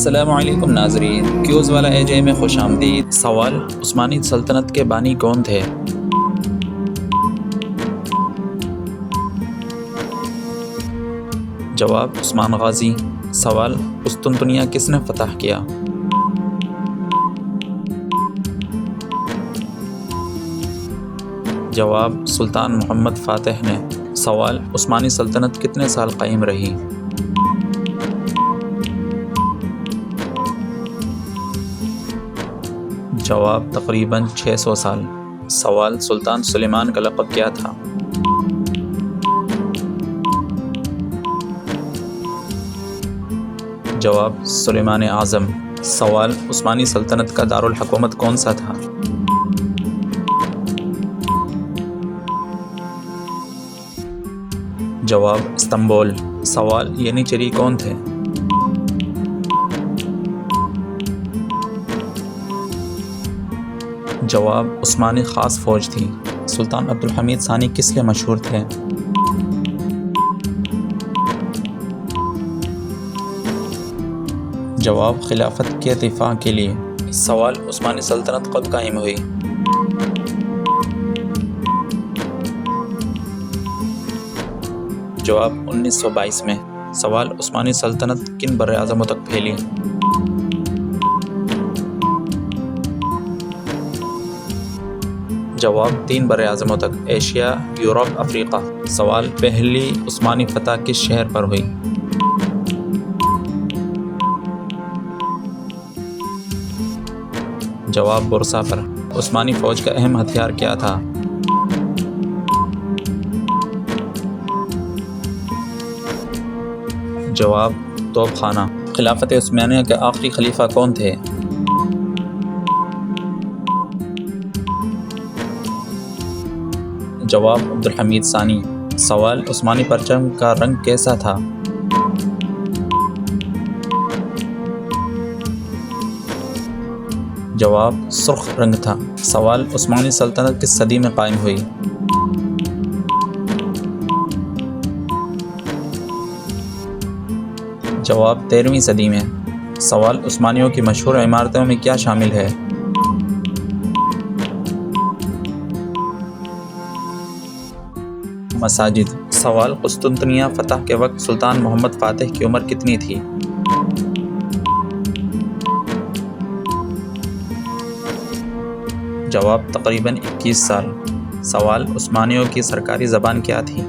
السلام علیکم ناظرین، کیوز والا AJ میں خوش آمدید۔ سوال: عثمانی سلطنت کے بانی کون تھے؟ جواب: عثمان غازی۔ سوال: قسطنطنیہ کس نے فتح کیا؟ جواب: سلطان محمد فاتح نے۔ سوال: عثمانی سلطنت کتنے سال قائم رہی؟ جواب: تقریباً 600 سال۔ سوال: سلطان سلیمان کا لقب کیا تھا؟ جواب: سلیمان اعظم۔ سوال: عثمانی سلطنت کا دارالحکومت کون سا تھا؟ جواب: استنبول۔ سوال: ینیچری کون تھے؟ جواب: عثمانی خاص فوج تھی۔ سلطان عبدالحمید ثانی کس لیے مشہور تھے؟ جواب: خلافت کے دفاع کے لیے۔ سوال: عثمانی سلطنت کب قائم ہوئی؟ جواب: 1922 میں۔ سوال: عثمانی سلطنت کن براعظموں تک پھیلی؟ جواب: 3 براعظموں تک، ایشیا، یورپ، افریقہ۔ سوال: پہلی عثمانی فتح کس شہر پر ہوئی؟ جواب: برسا پر۔ عثمانی فوج کا اہم ہتھیار کیا تھا؟ جواب: توپ خانہ۔ خلافت عثمانیہ کے آخری خلیفہ کون تھے؟ جواب: عبدالحمید ثانی۔ سوال: عثمانی پرچم کا رنگ کیسا تھا؟ جواب: سرخ رنگ تھا۔ سوال: عثمانی سلطنت کس صدی میں قائم ہوئی؟ جواب: 13ویں صدی میں۔ سوال: عثمانیوں کی مشہور عمارتوں میں کیا شامل ہے؟ مساجد۔ سوال: قسطنطنیہ فتح کے وقت سلطان محمد فاتح کی عمر کتنی تھی؟ جواب: تقریباً 21 سال۔ سوال: عثمانیوں کی سرکاری زبان کیا تھی؟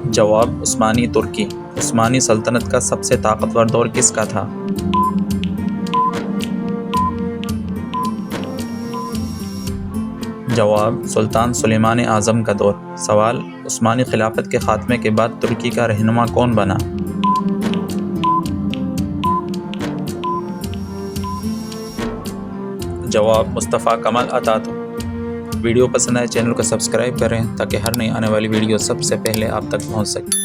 جواب: عثمانی ترکی۔ عثمانی سلطنت کا سب سے طاقتور دور کس کا تھا؟ جواب: سلطان سلیمان اعظم کا دور۔ سوال: عثمانی خلافت کے خاتمے کے بعد ترکی کا رہنما کون بنا؟ جواب: مصطفیٰ کمال اتاتürk۔ ویڈیو پسند آئے چینل کو سبسکرائب کریں تاکہ ہر نئی آنے والی ویڈیو سب سے پہلے آپ تک پہنچ سکے۔